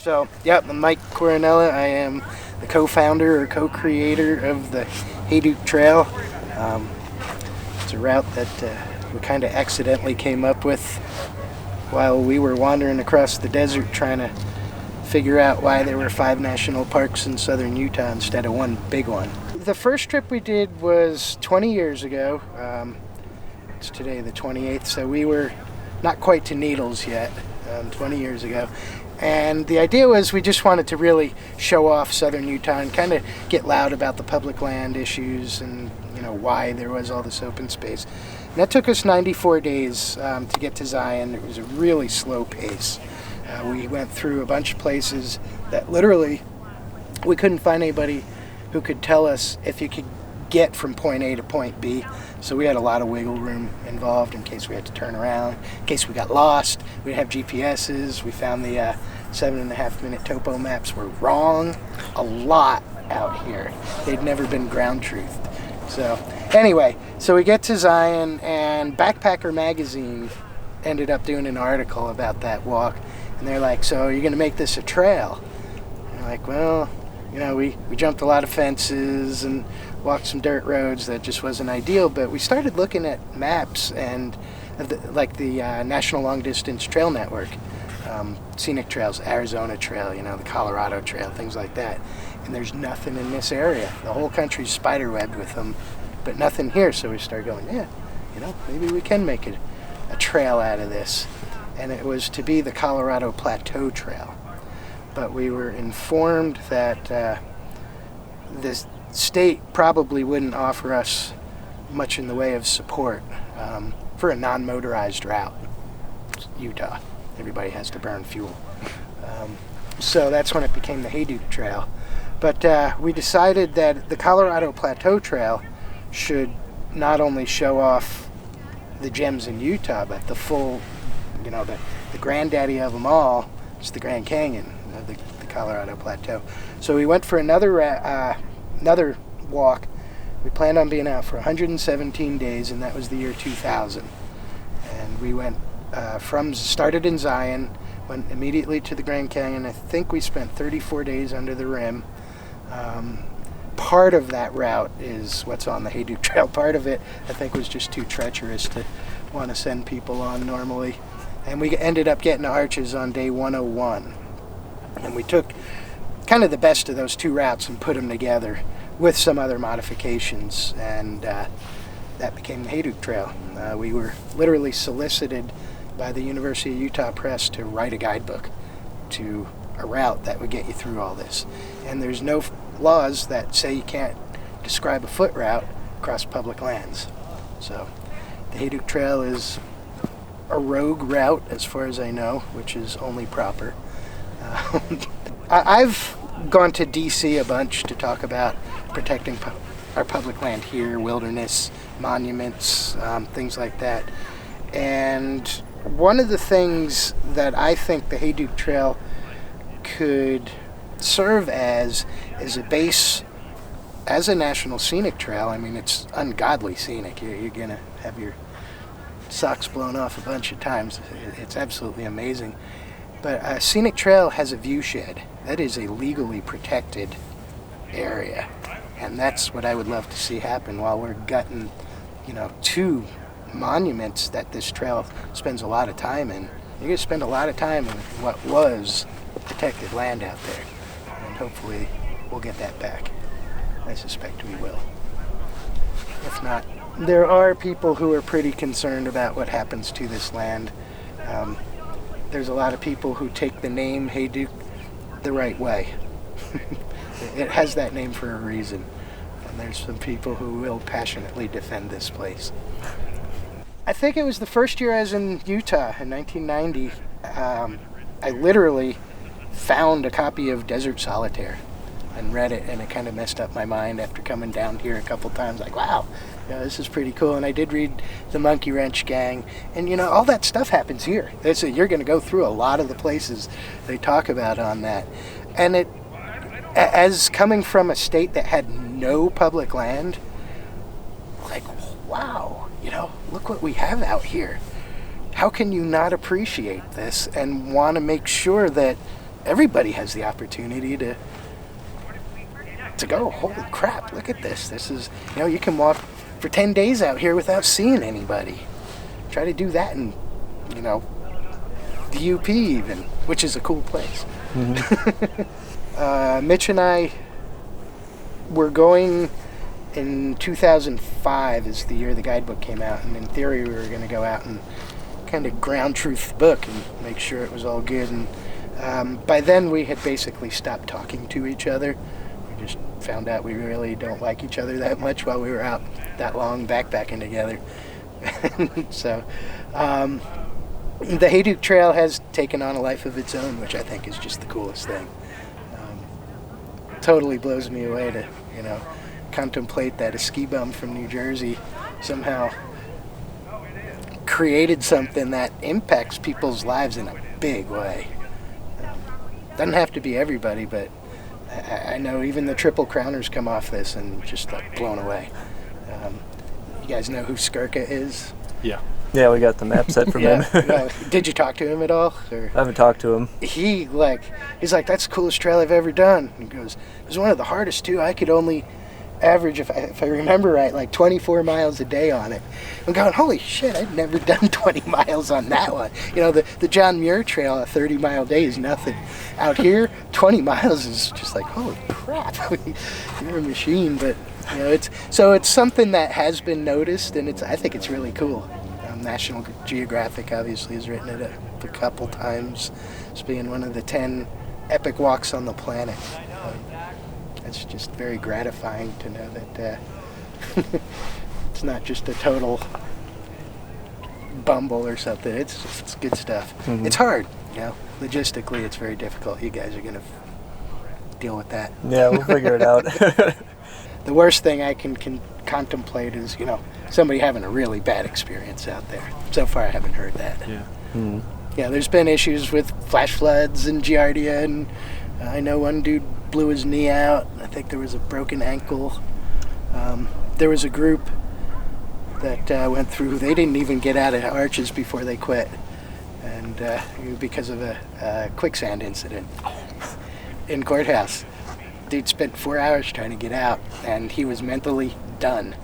So, yep, I'm Mike Coronella. I am the co-founder or co-creator of the Hayduke Trail. It's a route that we kind of accidentally came up with while we were wandering across the desert trying to figure out why there were 5 national parks in southern Utah instead of one big one. The first trip we did was 20 years ago. It's today the 28th, so we were not quite to Needles yet, 20 years ago. And the idea was we just wanted to really show off southern Utah and kind of get loud about the public land issues and, why there was all this open space. And that took us 94 days to get to Zion. It was a really slow pace. We went through a bunch of places that literally we couldn't find anybody who could tell us if you could get from point A to point B. So we had a lot of wiggle room involved in case we had to turn around, in case we got lost. We'd have GPSs. We found the 7.5-minute topo maps were wrong a lot out here. They'd never been ground truthed. So anyway, so we get to Zion, and Backpacker Magazine ended up doing an article about that walk. And they're like, so you're going to make this a trail? And I'm like, well, we jumped a lot of fences and walked some dirt roads that just wasn't ideal, but we started looking at maps and the National Long Distance Trail Network, scenic trails, Arizona Trail, the Colorado Trail, things like that. And there's nothing in this area. The whole country's spiderwebbed with them, but nothing here. So we started going, maybe we can make it a trail out of this. And it was to be the Colorado Plateau Trail. But we were informed that this state probably wouldn't offer us much in the way of support for a non-motorized route. It's Utah. Everybody has to burn fuel. So that's when it became the Hayduke Trail. But we decided that the Colorado Plateau Trail should not only show off the gems in Utah, but the full, the granddaddy of them all is the Grand Canyon of the Colorado Plateau. So we went for another walk. We planned on being out for 117 days, and that was the year 2000. And we went started in Zion, went immediately to the Grand Canyon. I think we spent 34 days under the rim. Part of that route is what's on the Hayduke Trail. Part of it, I think, was just too treacherous to want to send people on normally. And we ended up getting arches on day 101. And we took kind of the best of those 2 routes and put them together with some other modifications. And that became the Hayduke Trail. We were literally solicited by the University of Utah Press to write a guidebook to a route that would get you through all this. And there's no laws that say you can't describe a foot route across public lands. So the Hayduke Trail is a rogue route as far as I know, which is only proper. I've gone to DC a bunch to talk about protecting our public land here, wilderness, monuments, things like that. And one of the things that I think the Hayduke Trail could serve as is a base as a national scenic trail. I mean, it's ungodly scenic. You're going to have your socks blown off a bunch of times. It's absolutely amazing. But a scenic trail has a view shed. That is a legally protected area. And that's what I would love to see happen while we're gutting, 2 monuments that this trail spends a lot of time in. You're going to spend a lot of time in what was protected land out there. And hopefully we'll get that back. I suspect we will. If not, there are people who are pretty concerned about what happens to this land. There's a lot of people who take the name Hayduke the right way. It has that name for a reason. And there's some people who will passionately defend this place. I think it was the first year I was in Utah in 1990. I literally found a copy of Desert Solitaire and read it, and it kind of messed up my mind after coming down here a couple times. Like, wow, this is pretty cool. And I did read The Monkey Wrench Gang, and all that stuff happens here. You're going to go through a lot of the places they talk about on that. And it, as coming from a state that had no public land, like, wow, look what we have out here. How can you not appreciate this and want to make sure that everybody has the opportunity to go, holy crap, look at this. This is, you can walk for 10 days out here without seeing anybody. Try to do that in, the UP even, which is a cool place. Mm-hmm. Mitch and I were going in 2005 is the year the guidebook came out, and in theory we were going to go out and kind of ground truth the book and make sure it was all good. And by then we had basically stopped talking to each other. We just found out we really don't like each other that much while we were out that long backpacking together. So the Hayduke Trail has taken on a life of its own, which I think is just the coolest thing. Totally blows me away to, contemplate that a ski bum from New Jersey somehow created something that impacts people's lives in a big way. Doesn't have to be everybody, but I know even the Triple Crowners come off this and just blown away. You guys know who Skirka is? Yeah. Yeah, we got the map set from him. Did you talk to him at all? Or? I haven't talked to him. He's like, that's the coolest trail I've ever done. He goes, it was one of the hardest too. I could only average, if I remember right, 24 miles a day on it. I'm going, holy shit, I've never done 20 miles on that one. The John Muir Trail, a 30-mile day is nothing. Out here, 20 miles is just like, holy crap, you're a machine. But it's something that has been noticed, and I think it's really cool. National Geographic obviously has written it a couple times as being one of the 10 epic walks on the planet. It's just very gratifying to know that it's not just a total bumble or something. It's good stuff. Mm-hmm. It's hard, logistically it's very difficult. You guys are going to deal with that. Yeah, we'll figure it out. The worst thing I can contemplate is, somebody having a really bad experience out there. So far I haven't heard that. Yeah. Mm-hmm. Yeah, there's been issues with flash floods and Giardia, and I know one dude blew his knee out. I think there was a broken ankle. There was a group that went through, they didn't even get out of Arches before they quit, and because of a quicksand incident in Courthouse. Dude spent 4 hours trying to get out, and he was mentally done.